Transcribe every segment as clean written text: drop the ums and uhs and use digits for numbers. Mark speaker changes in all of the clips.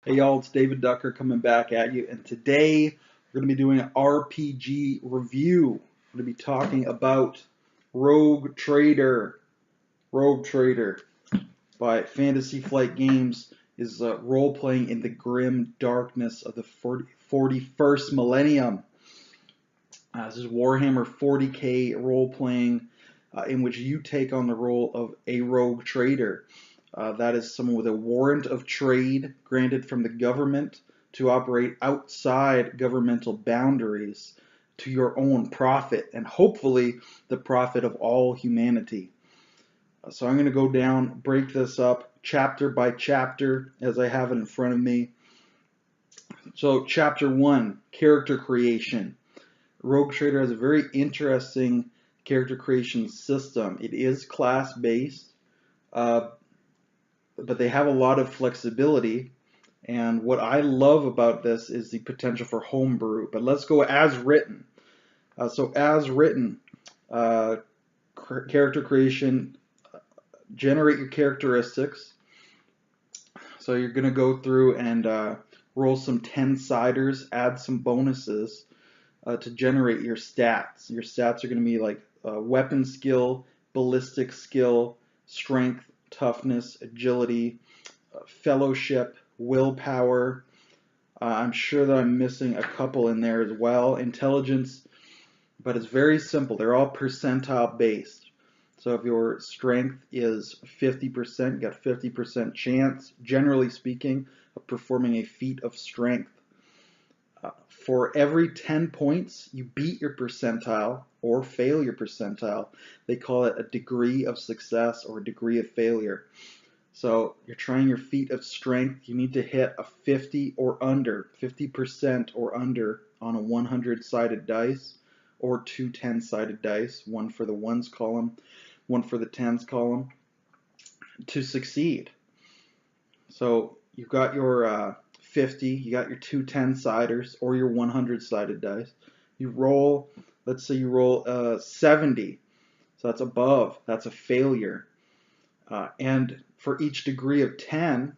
Speaker 1: Hey y'all, it's David Ducker coming back at you, and today we're going to be doing an RPG review. We're going to be talking about Rogue Trader. Rogue Trader by Fantasy Flight Games is role-playing in the grim darkness of the 41st millennium. This is Warhammer 40k role-playing in which you take on the role of a rogue trader. That is someone with a warrant of trade granted from the government to operate outside governmental boundaries to your own profit and hopefully the profit of all humanity. So I'm going to go down, break this up chapter by chapter as I have it in front of me. So chapter 1, character creation. Rogue Trader has a very interesting character creation system. It is class-based, but they have a lot of flexibility. And what I love about this is the potential for homebrew. But let's go as written. So as written, character creation, generate your characteristics. So you're going to go through and roll some 10-siders, add some bonuses to generate your stats. Your stats are going to be like weapon skill, ballistic skill, strength, toughness, agility, fellowship, willpower. I'm sure that I'm missing a couple in there as well. Intelligence, but it's very simple. They're all percentile based. So if your strength is 50%, you got 50% chance, generally speaking, of performing a feat of strength. For every 10 points you beat your percentile or fail your percentile, they call it a degree of success or a degree of failure. So you're trying your feat of strength, you need to hit a 50 or under, 50% or under on a 100-sided dice or two 10-sided dice, one for the ones column, one for the tens column, to succeed. So you've got your 50, you got your two 10-siders or your 100-sided dice. You roll, let's say you roll 70, so that's above, that's a failure. And for each degree of 10,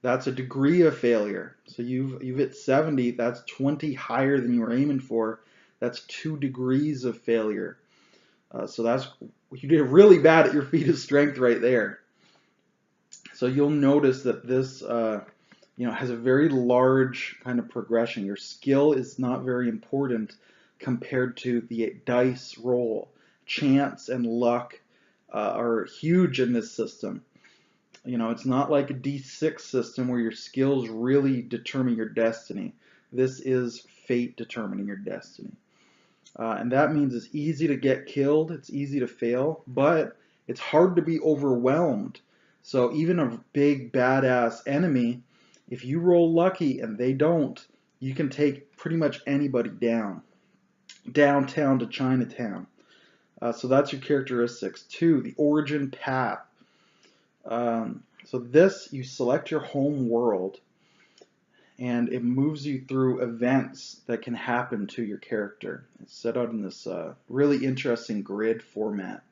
Speaker 1: that's a degree of failure. So you've hit 70, that's 20 higher than you were aiming for. That's 2 degrees of failure. So you did really bad at your feat of strength right there. So you'll notice that this has a very large kind of progression. Your skill is not very important compared to the dice roll. Chance and luck are huge in this system. It's not like a D6 system where your skills really determine your destiny. This is fate determining your destiny. And that means it's easy to get killed, it's easy to fail, but it's hard to be overwhelmed. So even a big badass enemy, if you roll lucky and they don't, you can take pretty much anybody down. Downtown to Chinatown. So that's your characteristics. 2, the origin path. So this, you select your home world and it moves you through events that can happen to your character. It's set out in this really interesting grid format.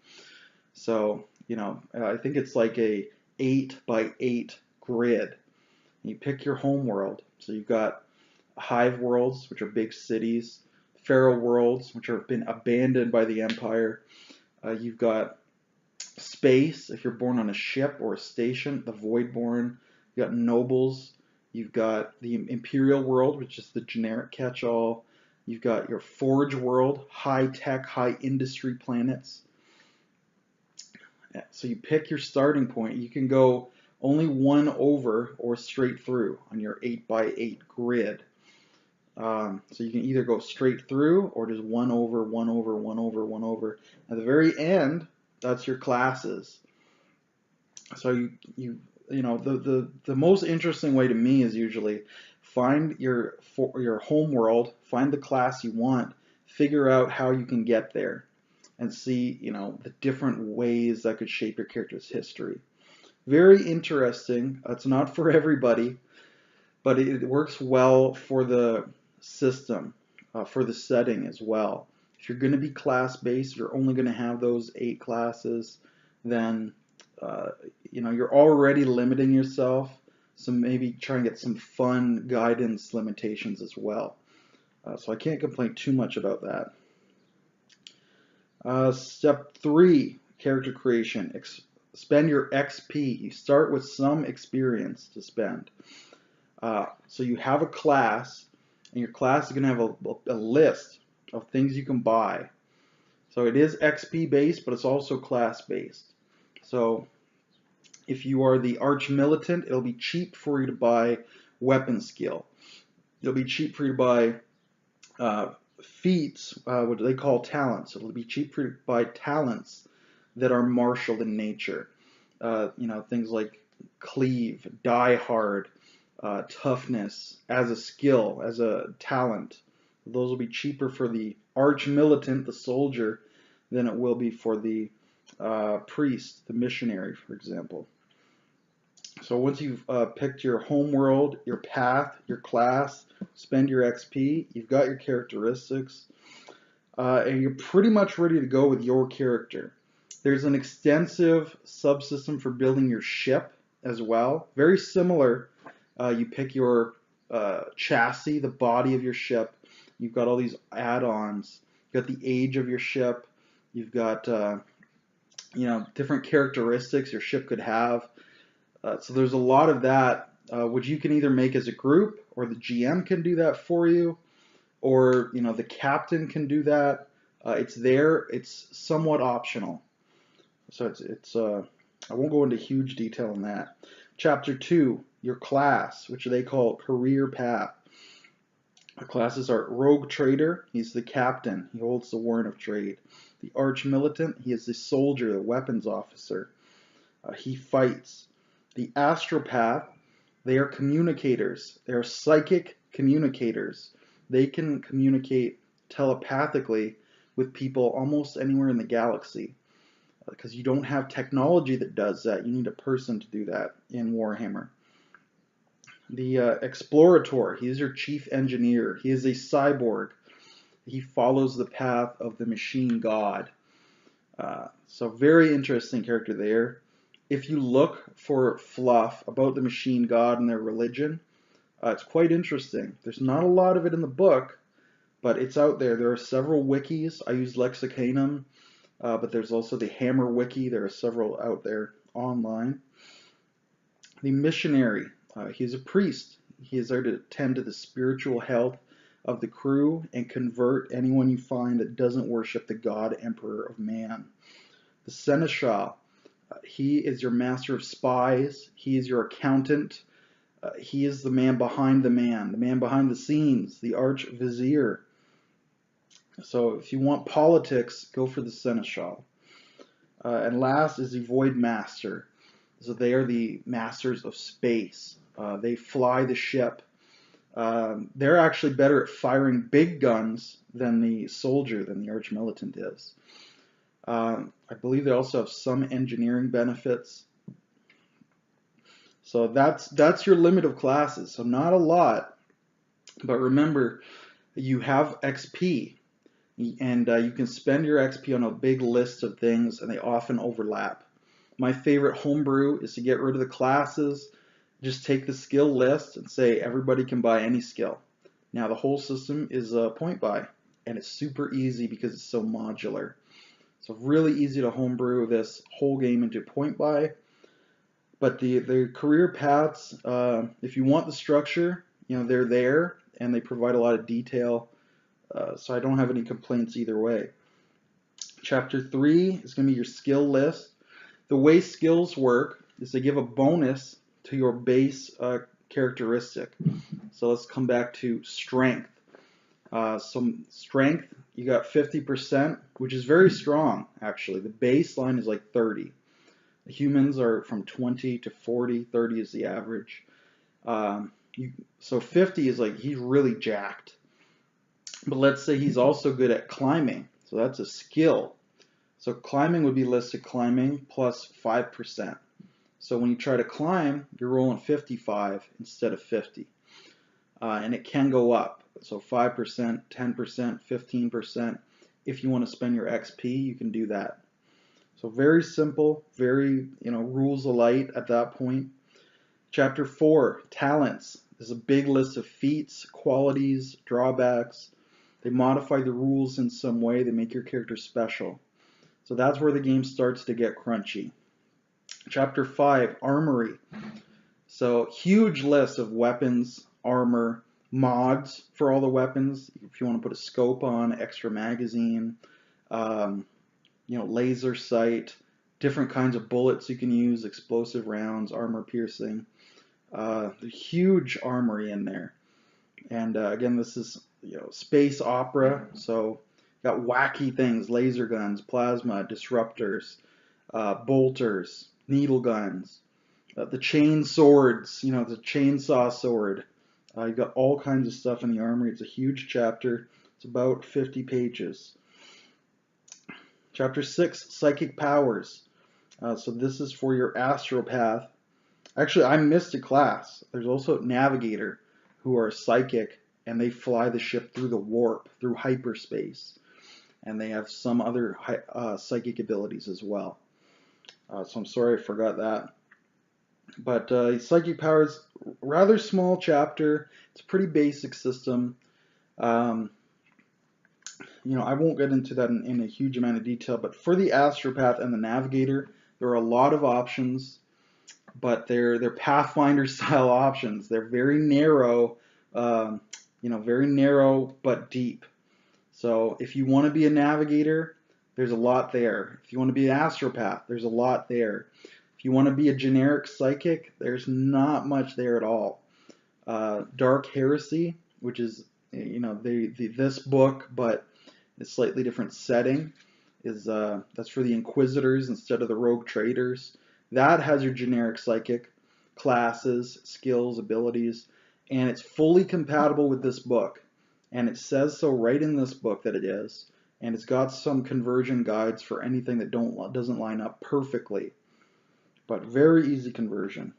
Speaker 1: So, I think it's like a 8x8 grid. You pick your home world. So you've got hive worlds, which are big cities, feral worlds, which have been abandoned by the Empire. You've got space, if you're born on a ship or a station, the Voidborn. You've got nobles. You've got the Imperial world, which is the generic catch-all. You've got your Forge world, high-tech, high-industry planets. So you pick your starting point. You can go only one over or straight through on your 8x8 grid. So you can either go straight through or just one over, one over, one over, one over. At the very end, that's your classes. So the most interesting way to me is usually find your home world, find the class you want, figure out how you can get there, and see the different ways that could shape your character's history. Very interesting. It's not for everybody, but it works well for the system, for the setting as well. If you're going to be class-based, you're only going to have those 8 classes, then you're already limiting yourself. So maybe try and get some fun guidance limitations as well. So I can't complain too much about that. Step 3, character creation. Spend your XP. You start with some experience to spend. So you have a class, and your class is going to have a list of things you can buy. So it is XP based, but it's also class based. So if you are the arch militant, it'll be cheap for you to buy weapon skill. It'll be cheap for you to buy feats, what they call talents. It'll be cheap for you to buy talents that are martial in nature. Things like cleave, die hard, toughness as a skill, as a talent. Those will be cheaper for the arch militant, the soldier, than it will be for the priest, the missionary, for example. So once you've picked your home world, your path, your class, spend your XP, you've got your characteristics, and you're pretty much ready to go with your character. There's an extensive subsystem for building your ship as well. Very similar. You pick your chassis, the body of your ship. You've got all these add-ons. You've got the age of your ship. You've got different characteristics your ship could have. So there's a lot of that, which you can either make as a group, or the GM can do that for you, or the captain can do that. It's there. It's somewhat optional. So I won't go into huge detail on that. Chapter 2, your class, which they call career path. The classes are Rogue Trader, he's the captain, he holds the warrant of trade. The Arch Militant, he is the soldier, the weapons officer. He fights. The Astropath, they are communicators. They are psychic communicators. They can communicate telepathically with people almost anywhere in the galaxy. Because you don't have technology that does that. You need a person to do that in Warhammer. The Explorator, he is your chief engineer. He is a cyborg. He follows the path of the machine god. So very interesting character there. If you look for fluff about the machine god and their religion, it's quite interesting. There's not a lot of it in the book, but it's out there. There are several wikis. I use Lexicanum, but there's also the Hammer wiki. There are several out there online. The missionary, he's a priest. He is there to tend to the spiritual health of the crew and convert anyone you find that doesn't worship the god emperor of man. The seneschal, he is your master of spies. He is your accountant. He is the man behind the man behind the scenes, the arch vizier. So if you want politics, go for the seneschal. And last is the void master. So they are the masters of space. They fly the ship. They're actually better at firing big guns than the soldier, than the arch militant is. I believe they also have some engineering benefits. So that's your limit of classes. So not a lot, but remember, you have XP, and you can spend your XP on a big list of things, and they often overlap. My favorite homebrew is to get rid of the classes, just take the skill list and say everybody can buy any skill. Now the whole system is point buy, and it's super easy because it's so modular. So really easy to homebrew this whole game into point buy. But the career paths, if you want the structure, they're there, and they provide a lot of detail. So I don't have any complaints either way. Chapter 3 is going to be your skill list. The way skills work is they give a bonus to your base characteristic. So let's come back to strength. Some strength, you got 50%, which is very strong, actually. The baseline is like 30. The humans are from 20 to 40. 30 is the average. So 50 is like he's really jacked. But let's say he's also good at climbing. So that's a skill. So climbing would be listed climbing plus 5%. So when you try to climb, you're rolling 55 instead of 50. And it can go up. So 5%, 10%, 15%. If you want to spend your XP, you can do that. So very simple, very, rules of light at that point. Chapter 4, talents. There's a big list of feats, qualities, drawbacks. They modify the rules in some way. They make your character special. So that's where the game starts to get crunchy. Chapter 5, armory. So huge list of weapons, armor, mods for all the weapons. If you want to put a scope on, extra magazine, laser sight, different kinds of bullets you can use, explosive rounds, armor piercing. There's huge armory in there. And again, this is space opera, so got wacky things: laser guns, plasma, disruptors, bolters, needle guns, the chain swords, the chainsaw sword. You've got all kinds of stuff in the armory. It's a huge chapter. It's about 50 pages. Chapter 6, Psychic Powers. So this is for your astropath. Actually, I missed a class. There's also Navigator, who are psychic, and they fly the ship through the warp, through hyperspace. And they have some other psychic abilities as well. So I'm sorry I forgot that. But Psychic Powers, rather small chapter. It's a pretty basic system. I won't get into that in a huge amount of detail, but for the Astropath and the Navigator, there are a lot of options, but they're Pathfinder style options. They're very narrow, very narrow but deep. So if you want to be a Navigator, there's a lot there. If you want to be an Astropath, there's a lot there. If you want to be a generic Psychic, there's not much there at all. Dark Heresy, which is this book, but a slightly different setting, is that's for the Inquisitors instead of the Rogue Traders. That has your generic Psychic classes, skills, abilities, and it's fully compatible with this book. And it says so right in this book that it is. And it's got some conversion guides for anything that doesn't line up perfectly. But very easy conversion.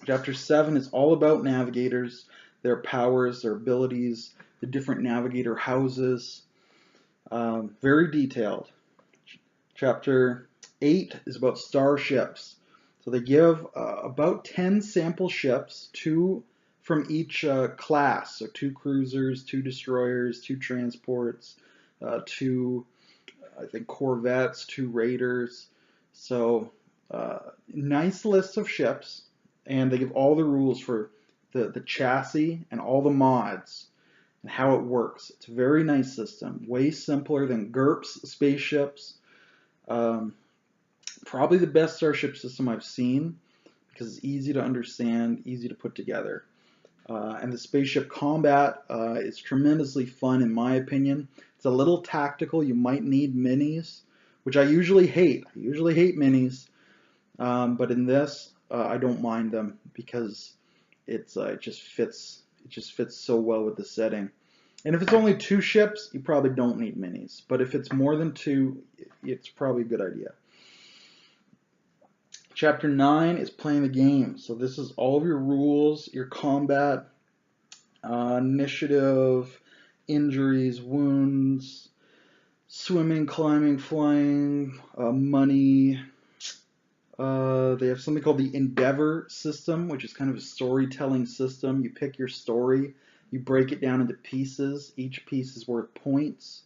Speaker 1: Chapter 7 is all about navigators, their powers, their abilities, the different navigator houses. Very detailed. Chapter 8 is about starships. So they give about 10 sample ships, 2 from each class. So 2 cruisers, 2 destroyers, 2 transports, 2, I think, corvettes, 2 raiders. So nice list of ships, and they give all the rules for the chassis and all the mods and how it works. It's a very nice system, way simpler than GURPS spaceships. Probably the best starship system I've seen because it's easy to understand, easy to put together. And the spaceship combat is tremendously fun in my opinion. It's a little tactical. You might need minis, which I usually hate. I usually hate minis. But in this, I don't mind them because it just fits so well with the setting. And if it's only 2 ships, you probably don't need minis. But if it's more than 2, it's probably a good idea. Chapter 9 is playing the game. So this is all of your rules, your combat, initiative, injuries, wounds, swimming, climbing, flying, money. They have something called the Endeavor system, which is kind of a storytelling system. You pick your story, you break it down into pieces. Each piece is worth points,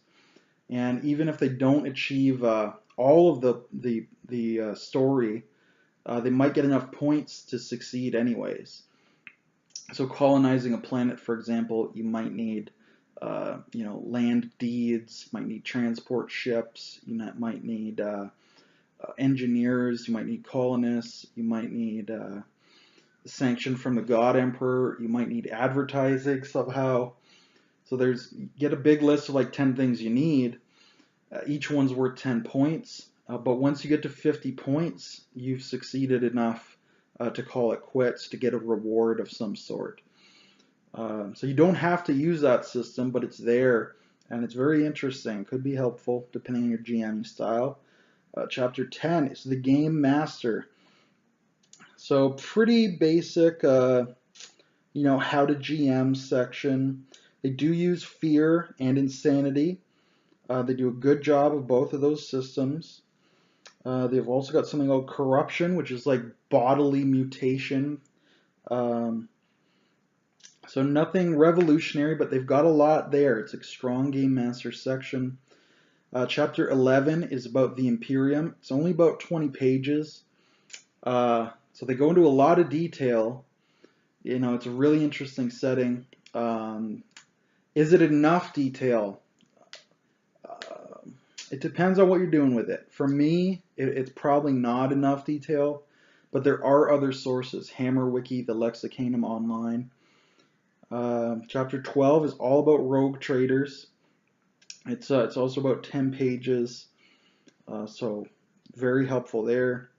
Speaker 1: and even if they don't achieve all of the story, they might get enough points to succeed anyways. So colonizing a planet, for example, you might need land deeds, might need transport ships, you might need engineers, you might need colonists, you might need sanction from the God Emperor, you might need advertising somehow. So get a big list of like 10 things you need. Each one's worth 10 points, but once you get to 50 points, you've succeeded enough to call it quits, to get a reward of some sort. So you don't have to use that system, but it's there, and it's very interesting. Could be helpful depending on your GM style. Chapter 10 is the Game Master. So pretty basic, how to GM section. They do use fear and insanity. They do a good job of both of those systems. They've also got something called corruption, which is like bodily mutation. Um, so nothing revolutionary, but they've got a lot there. It's a strong game master section. Chapter 11 is about the Imperium. It's only about 20 pages. So they go into a lot of detail. You know, it's a really interesting setting. Is it enough detail? It depends on what you're doing with it. For me, it's probably not enough detail, but there are other sources. Hammer Wiki, the Lexicanum Online. Chapter 12 is all about rogue traders. It's also about 10 pages, so very helpful there.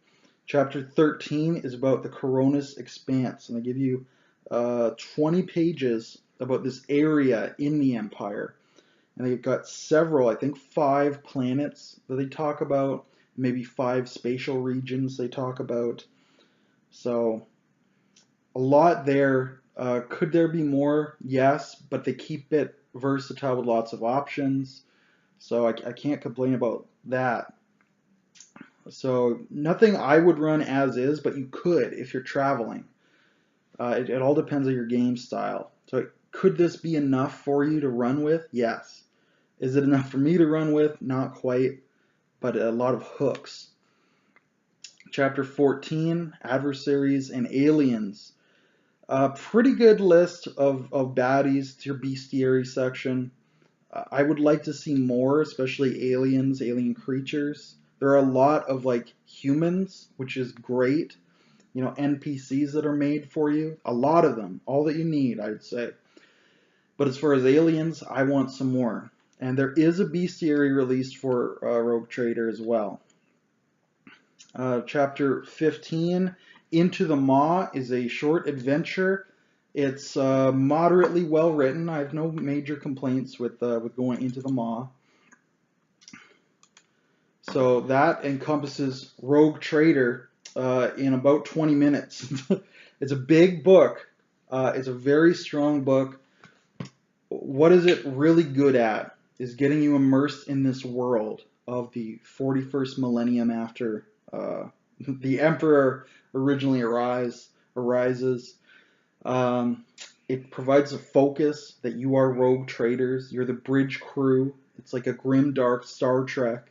Speaker 1: Chapter 13 is about the Coronis Expanse, and they give you 20 pages about this area in the Empire. And they've got several, I think 5 planets that they talk about, maybe 5 spatial regions they talk about. So a lot there. Could there be more? Yes, but they keep it versatile with lots of options. So I can't complain about that. So nothing I would run as is, but you could if you're traveling. It all depends on your game style. So could this be enough for you to run with? Yes. Is it enough for me to run with? Not quite, but a lot of hooks. Chapter 14, Adversaries and Aliens. A pretty good list of baddies to your bestiary section. I would like to see more, especially aliens, alien creatures. There are a lot of like humans, which is great. You know, NPCs that are made for you. A lot of them. All that you need, I'd say. But as far as aliens, I want some more. And there is a bestiary released for Rogue Trader as well. Chapter 15, Into the Maw, is a short adventure. It's moderately well written. I have no major complaints with going into the Maw. So that encompasses Rogue Trader in about 20 minutes. It's a big book. It's a very strong book. What is it really good at is getting you immersed in this world of the 41st millennium after the Emperor originally arises. It provides a focus that you are rogue traders. You're the bridge crew. It's like a grim, dark Star Trek.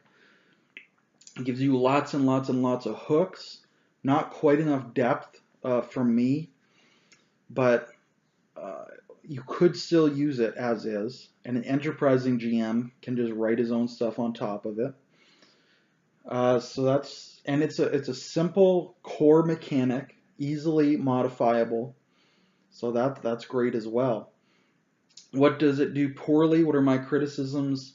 Speaker 1: It gives you lots and lots and lots of hooks. Not quite enough depth for me, but you could still use it as is. And an enterprising GM can just write his own stuff on top of it. So that's, and it's a simple core mechanic, easily modifiable. So that's great as well. What does it do poorly? What are my criticisms?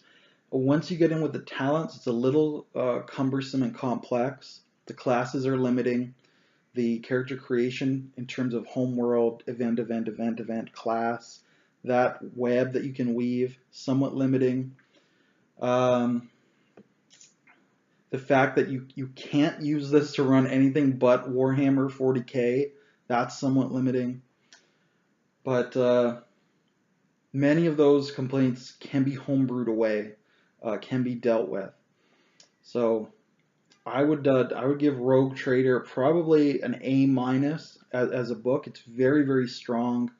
Speaker 1: Once you get in with the talents, it's a little cumbersome and complex. The classes are limiting. The character creation in terms of homeworld, event, class, that web that you can weave, somewhat limiting. The fact that you can't use this to run anything but Warhammer 40k, that's somewhat limiting. But many of those complaints can be homebrewed away, can be dealt with. So I would give Rogue Trader probably an A- as a book. It's very, very strong.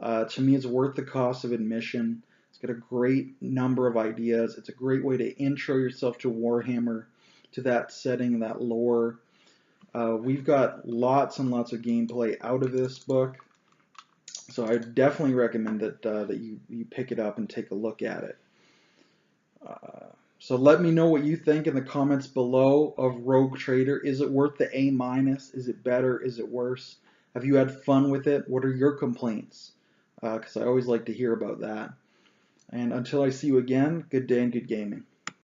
Speaker 1: To me, it's worth the cost of admission. It's got a great number of ideas. It's a great way to intro yourself to Warhammer, to that setting, that lore. We've got lots and lots of gameplay out of this book. So I definitely recommend that you pick it up and take a look at it. So let me know what you think in the comments below of Rogue Trader. Is it worth the A-? Is it better? Is it worse? Have you had fun with it? What are your complaints? Because I always like to hear about that. And until I see you again, good day and good gaming.